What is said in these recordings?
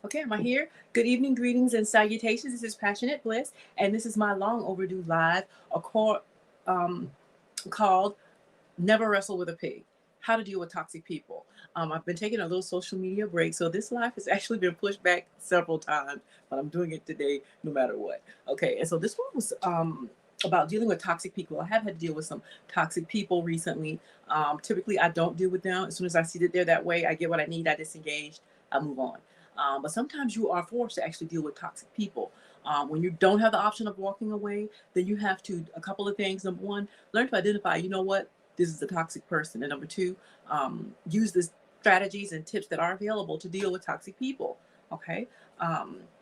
Okay, am I here? Good evening, greetings, and salutations. This is Passionate Bliss, and this is my long overdue live, a call um, called Never Wrestle with a Pig. How to deal with toxic people. I've been taking a little social media break, so this live has actually been pushed back several times, but I'm doing it today no matter what. Okay, and so this one was about dealing with toxic people. I have had to deal with some toxic people recently. Typically, I don't deal with them. As soon as I see that they're that way, I get what I need, I disengage, I move on. But sometimes you are forced to actually deal with toxic people. When you don't have the option of walking away, then you have to, a couple of things. Number one, learn to identify, you know what, this is a toxic person. And number two, use the strategies and tips that are available to deal with toxic people. Okay.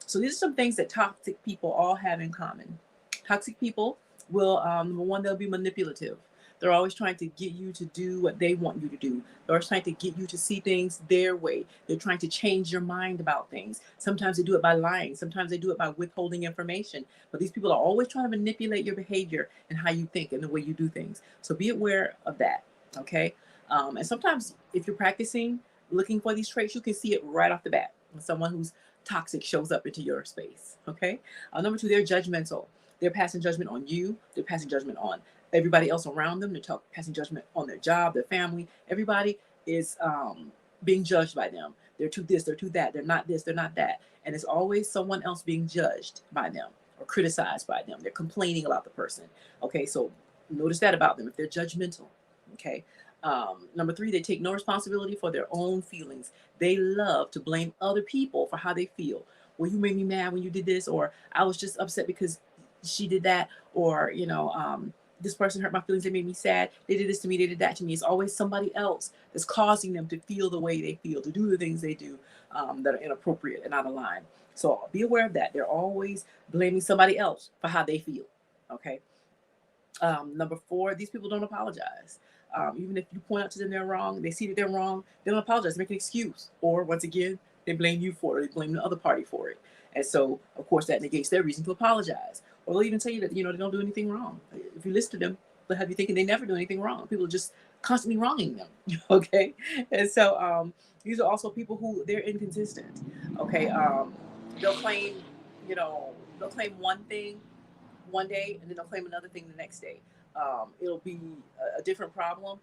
So these are some things that toxic people all have in common. Toxic people will, number one, they'll be manipulative. They're always trying to get you to do what they want you to do. They're always trying to get you to see things their way. They're trying to change your mind about things. Sometimes they do it by lying. Sometimes they do it by withholding information. But these people are always trying to manipulate your behavior and how you think and the way you do things. So be aware of that. Okay. And sometimes if you're practicing looking for these traits, you can see it right off the bat when someone who's toxic shows up into your space. Okay. Number two, they're judgmental. They're passing judgment on you. They're passing judgment on everybody else around them. They're passing judgment on their job, their family. Everybody is being judged by them. They're too this, they're too that. They're not this, they're not that. And it's always someone else being judged by them or criticized by them. They're complaining about the person. Okay, so notice that about them if they're judgmental. Okay. Number three, they take no responsibility for their own feelings. They love to blame other people for how they feel. Well, you made me mad when you did this, or I was just upset because she did that, or this person hurt my feelings, they made me sad, they did this to me, they did that to me. It's always somebody else that's causing them to feel the way they feel, to do the things they do that are inappropriate and out of line. So be aware of that. They're always blaming somebody else for how they feel. Okay. Number four, these people don't apologize. Even if you point out to them they're wrong, they see that they're wrong, they don't apologize, they make an excuse. Or once again, they blame you for it, they blame the other party for it. And so, of course, that negates their reason to apologize. Or they'll even tell you that, they don't do anything wrong. If you listen to them, they'll have you thinking they never do anything wrong. People are just constantly wronging them. Okay. And so these are also people who they're inconsistent. Okay. They'll claim, they'll claim one thing one day and then they'll claim another thing the next day. It'll be a different problem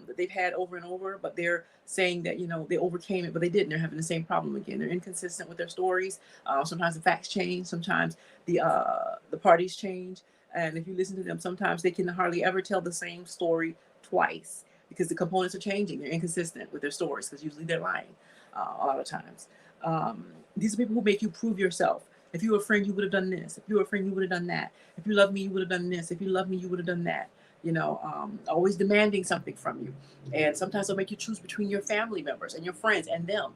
that they've had over and over, but they're saying that they overcame it, but they didn't. They're having the same problem again. They're inconsistent with their stories. Sometimes the facts change. Sometimes the parties change. And if you listen to them, sometimes they can hardly ever tell the same story twice because the components are changing. They're inconsistent with their stories because usually they're lying a lot of times. These are people who make you prove yourself. If you were a friend, you would have done this. If you were a friend, you would have done that. If you love me, you would have done this. If you love me, you would have done that. Always demanding something from you. And sometimes they'll make you choose between your family members and your friends and them.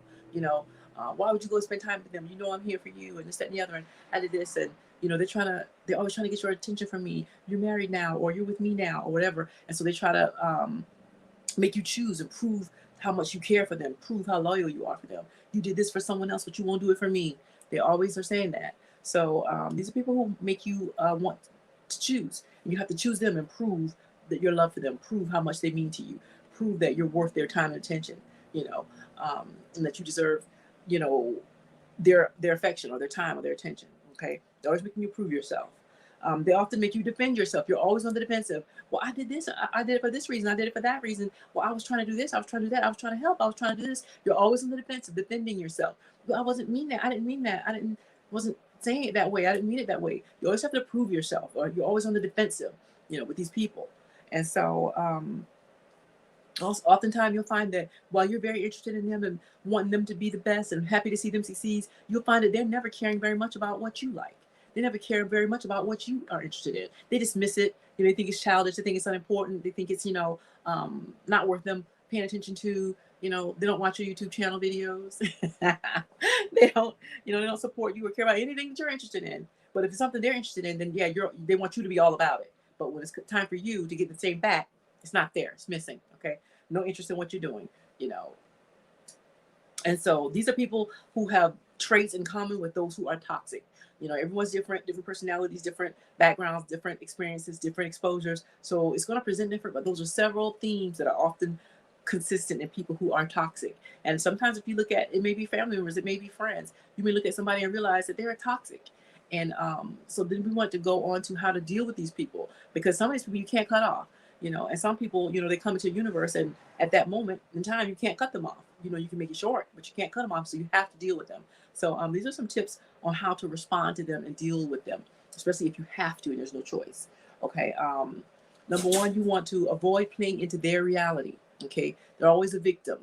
Why would you go spend time with them? I'm here for you and this, that, and the other. And I did this. And, they're always trying to get your attention from me. You're married now, or you're with me now, or whatever. And so they try to make you choose and prove how much you care for them, prove how loyal you are for them. You did this for someone else, but you won't do it for me. They always are saying that. So these are people who make you want to choose. And you have to choose them and prove that your love for them, prove how much they mean to you, prove that you're worth their time and attention, and that you deserve, their affection or their time or their attention. Okay, they're always making you prove yourself. They often make you defend yourself. You're always on the defensive. Well, I did this. I did it for this reason. I did it for that reason. Well, I was trying to do this. I was trying to do that. I was trying to help. I was trying to do this. You're always on the defensive, defending yourself. Well, I wasn't mean that. I didn't mean that. Wasn't saying it that way. I didn't mean it that way. You always have to prove yourself, or you're always on the defensive, with these people. And so, oftentimes you'll find that while you're very interested in them and wanting them to be the best and happy to see them succeed, you'll find that they're never caring very much about what you like. They never care very much about what you are interested in. They dismiss it. They think it's childish. They think it's unimportant. They think it's, not worth them paying attention to. They don't watch your YouTube channel videos. They don't, they don't support you or care about anything that you're interested in. But if it's something they're interested in, then yeah, they want you to be all about it. But when it's time for you to get the same back, it's not there. It's missing. Okay. No interest in what you're doing, And so these are people who have traits in common with those who are toxic. Everyone's different personalities, different backgrounds, different experiences, different exposures. So it's going to present different, but those are several themes that are often consistent in people who are toxic. And sometimes if you look at, it may be family members, it may be friends, you may look at somebody and realize that they're toxic. And so then we want to go on to how to deal with these people, because some of these people you can't cut off, and some people, they come into your universe, and at that moment in time, you can't cut them off. You can make it short, but you can't cut them off. So you have to deal with them. So these are some tips on how to respond to them and deal with them, especially if you have to and there's no choice. Okay. Number one, you want to avoid playing into their reality. Okay. They're always a victim.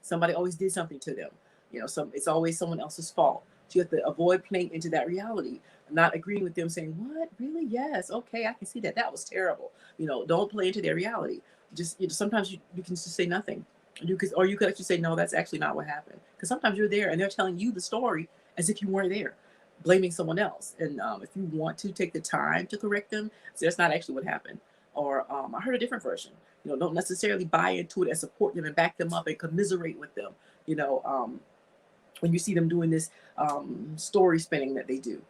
Somebody always did something to them. It's always someone else's fault. So you have to avoid playing into that reality, not agreeing with them, saying, what? Really? Yes. Okay. I can see that. That was terrible. Don't play into their reality. Just, sometimes you can just say nothing. Or you could actually say, no, that's actually not what happened. Because sometimes you're there and they're telling you the story as if you weren't there, blaming someone else. And if you want to take the time to correct them, so that's not actually what happened. Or I heard a different version. Don't necessarily buy into it and support them and back them up and commiserate with them. When you see them doing this story spinning that they do.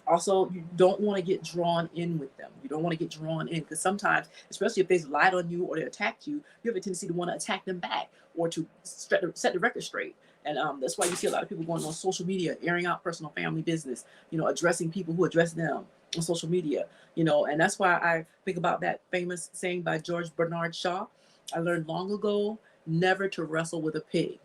Also, you don't want to get drawn in with them. You don't want to get drawn in, because sometimes, especially if they've lied on you or they attacked you, you have a tendency to want to attack them back or to set the record straight. And that's why you see a lot of people going on social media, airing out personal family business, addressing people who address them on social media, and that's why I think about that famous saying by George Bernard Shaw. I learned long ago never to wrestle with a pig.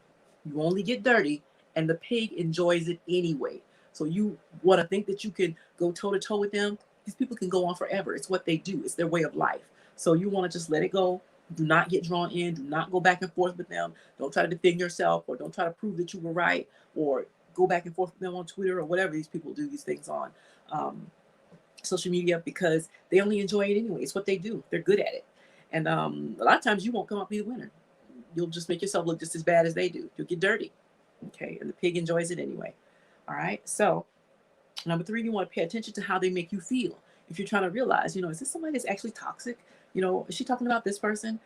You only get dirty and the pig enjoys it anyway. So you want to think that you can go toe to toe with them. These people can go on forever. It's what they do. It's their way of life. So you want to just let it go. Do not get drawn in. Do not go back and forth with them. Don't try to defend yourself, or don't try to prove that you were right, or go back and forth with them on Twitter or whatever these people do these things on social media, because they only enjoy it anyway. It's what they do. They're good at it. And a lot of times you won't come out be the winner. You'll just make yourself look just as bad as they do. You'll get dirty. Okay. And the pig enjoys it anyway. All right. So number 3, you want to pay attention to how they make you feel. If you're trying to realize, is this somebody that's actually toxic? Is she talking about this person?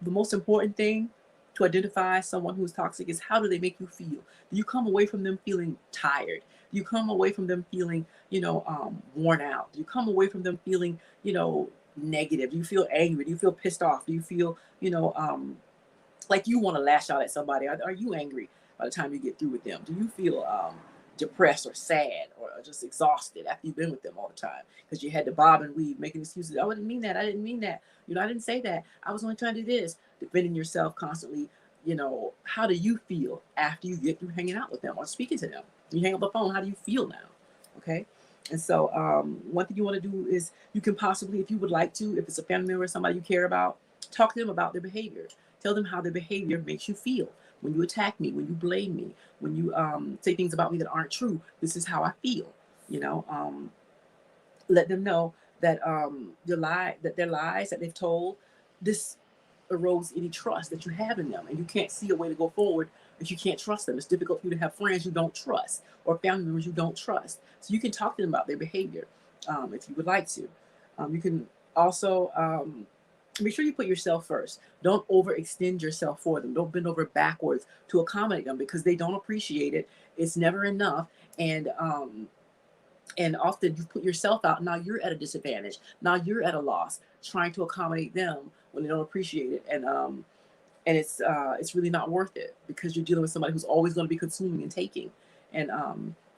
The most important thing to identify someone who's toxic is, how do they make you feel? Do you come away from them feeling tired? Do you come away from them feeling, worn out? Do you come away from them feeling, negative? Do you feel angry? Do you feel pissed off? Do you feel, like you want to lash out at somebody? Are you angry by the time you get through with them? Do you feel depressed or sad or just exhausted after you've been with them all the time because you had to bob and weave, making excuses? Oh, I didn't mean that. I didn't mean that. I didn't say that. I was only trying to do this. Defending yourself constantly. How do you feel after you get through hanging out with them or speaking to them? When you hang up the phone, how do you feel now? Okay. And so one thing you want to do is, you can possibly, if you would like to, if it's a family member or somebody you care about, talk to them about their behavior. Tell them how their behavior makes you feel. When you attack me, when you blame me, when you say things about me that aren't true, this is how I feel. Let them know that their lies that they've told, this erodes any trust that you have in them, and you can't see a way to go forward if you can't trust them. It's difficult for you to have friends you don't trust or family members you don't trust. So you can talk to them about their behavior if you would like to. You can also make sure you put yourself first. Don't overextend yourself for them. Don't bend over backwards to accommodate them, because they don't appreciate it. It's never enough. And often you put yourself out. Now you're at a disadvantage. Now you're at a loss trying to accommodate them when they don't appreciate it. And it's really not worth it, because you're dealing with somebody who's always going to be consuming and taking and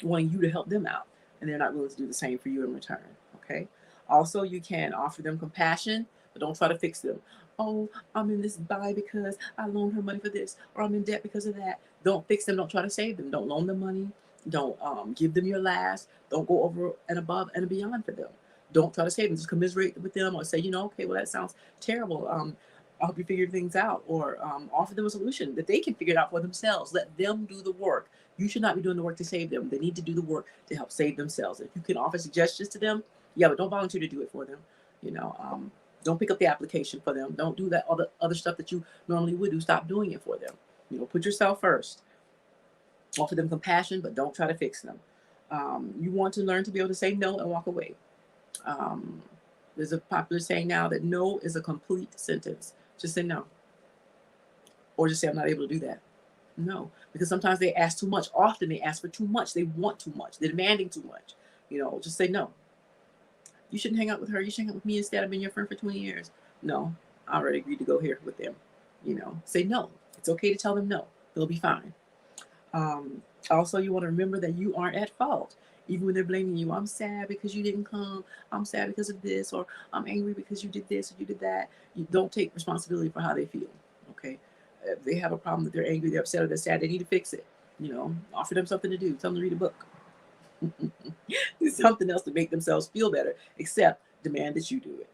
wanting you to help them out. And they're not willing to do the same for you in return. Okay. Also, you can offer them compassion, but don't try to fix them. Oh, I'm in this bind because I loaned her money for this, or I'm in debt because of that. Don't fix them. Don't try to save them. Don't loan them money. Don't give them your last. Don't go over and above and beyond for them. Don't try to save them. Just commiserate with them, or say, okay, well, that sounds terrible. I hope you figure things out, or offer them a solution that they can figure it out for themselves. Let them do the work. You should not be doing the work to save them. They need to do the work to help save themselves. If you can offer suggestions to them, yeah, but don't volunteer to do it for them. Don't pick up the application for them. Don't do that other stuff that you normally would do. Stop doing it for them. Put yourself first. Offer them compassion, but don't try to fix them. You want to learn to be able to say no and walk away. There's a popular saying now that no is a complete sentence. Just say no. Or just say, I'm not able to do that. No, because sometimes they ask too much. Often they ask for too much. They want too much. They're demanding too much. Just say no. You shouldn't hang out with her. You should hang out with me instead. I've been your friend for 20 years. No, I already agreed to go here with them. Say no. It's okay to tell them no. They'll be fine. Um, Also, you want to remember that you aren't at fault. Even when they're blaming you, I'm sad because you didn't come. I'm sad because of this, or I'm angry because you did this or you did that. You don't take responsibility for how they feel. Okay. If they have a problem that they're angry, they're upset, or they're sad, they need to fix it. Offer them something to do. Tell them to read a book. Do something else to make themselves feel better, except demand that you do it.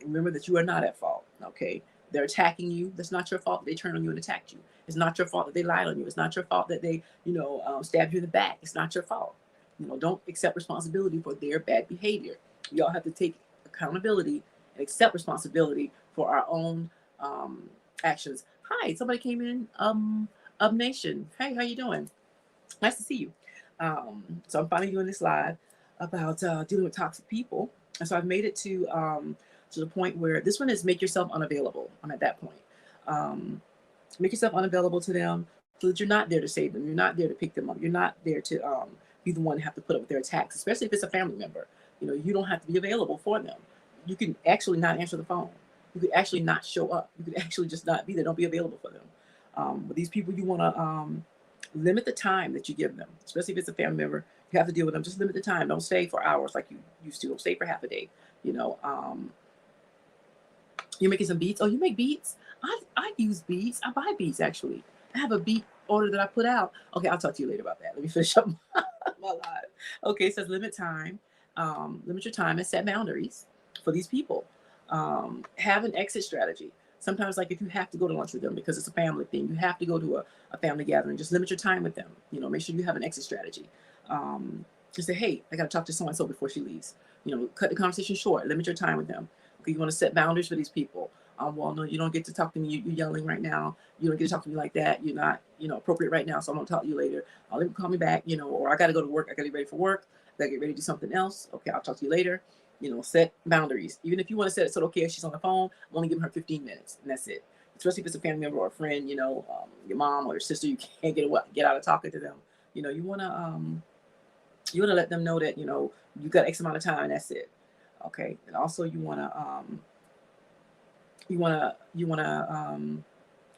Remember that you are not at fault. Okay. They're attacking you. That's not your fault that they turned on you and attacked you. It's not your fault that they lied on you. It's not your fault that they, stabbed you in the back. It's not your fault. Don't accept responsibility for their bad behavior. We all have to take accountability and accept responsibility for our own actions. Hi, somebody came in. Nation. Hey, how you doing? Nice to see you. So I'm finally doing this live about dealing with toxic people, and so I've made it to the point where this one is make yourself unavailable. I'm at that point. Um, Make yourself unavailable to them so that you're not there to save them. You're not there to pick them up. You're not there to be the one to have to put up with their attacks, especially if it's a family member. You don't have to be available for them. You can actually not answer the phone. You could actually not show up. You could actually just not be there. Don't be available for them. But these people, you want to limit the time that you give them, especially if it's a family member. You have to deal with them. Just limit the time. Don't stay for hours like you used to. Don't stay for half a day. You know, you're making some beats. Oh, you make beats? I use beats. I buy beats actually. I have a beat order that I put out. Okay, I'll talk to you later about that. Let me finish up my live. Okay, it says limit time. Limit your time and set boundaries for these people. Have an exit strategy. Sometimes, like if you have to go to lunch with them because it's a family thing, you have to go to a family gathering. Just limit your time with them. Make sure you have an exit strategy. Just say, hey, I got to talk to so and so before she leaves. Cut the conversation short. Limit your time with them. Okay, you want to set boundaries for these people. Well, no, you don't get to talk to me. You're yelling right now. You don't get to talk to me like that. You're not, appropriate right now. So I'm gonna talk to you later. I'll let you call me back. Or I got to go to work. I got to get ready for work. I got to get ready to do something else. Okay, I'll talk to you later. Set boundaries. Even if you want to set it so okay, if she's on the phone, I'm only giving her 15 minutes, and that's it. Especially if it's a family member or a friend, your mom or your sister, you can't get out of talking to them. You wanna let them know that you got X amount of time, and that's it. Okay, and also you wanna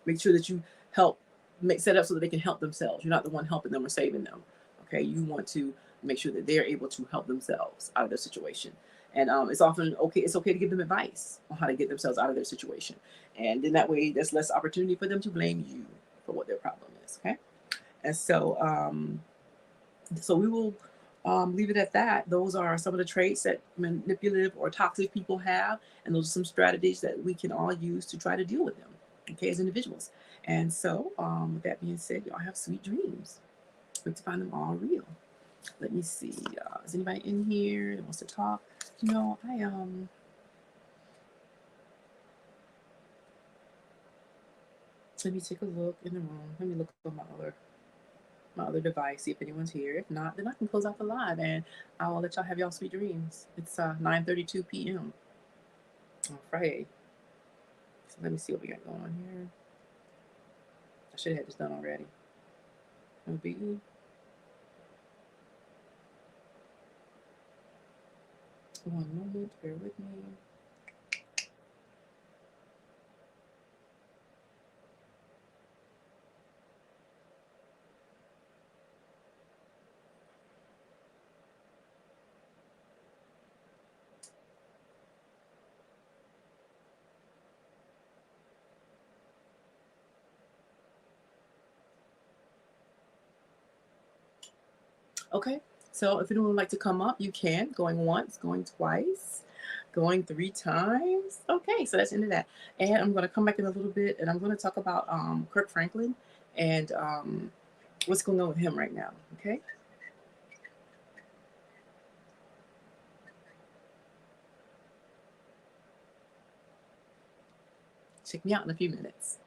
make sure that you help make set up so that they can help themselves. You're not the one helping them or saving them. Okay, you want to make sure that they're able to help themselves out of their situation. And it's often okay. It's okay to give them advice on how to get themselves out of their situation, and in that way, there's less opportunity for them to blame you for what their problem is. Okay, and so we will leave it at that. Those are some of the traits that manipulative or toxic people have, and those are some strategies that we can all use to try to deal with them, okay, as individuals. And so, with that being said, y'all have sweet dreams. Hope to find them all real. Let me see. Is anybody in here that wants to talk? I let me take a look in the room. Let me look on my other device, see if anyone's here. If not, then I can close out the live and I'll let y'all have y'all sweet dreams. It's 9:32 p.m. on Friday. So let me see what we got going on here. I should have had this done already. No biggie. One moment, bear with me. Okay, so if anyone would like to come up, you can. Going once, going twice, going 3 times. Okay, so that's the end of that. And I'm going to come back in a little bit and I'm going to talk about Kirk Franklin and what's going on with him right now. Okay. Check me out in a few minutes.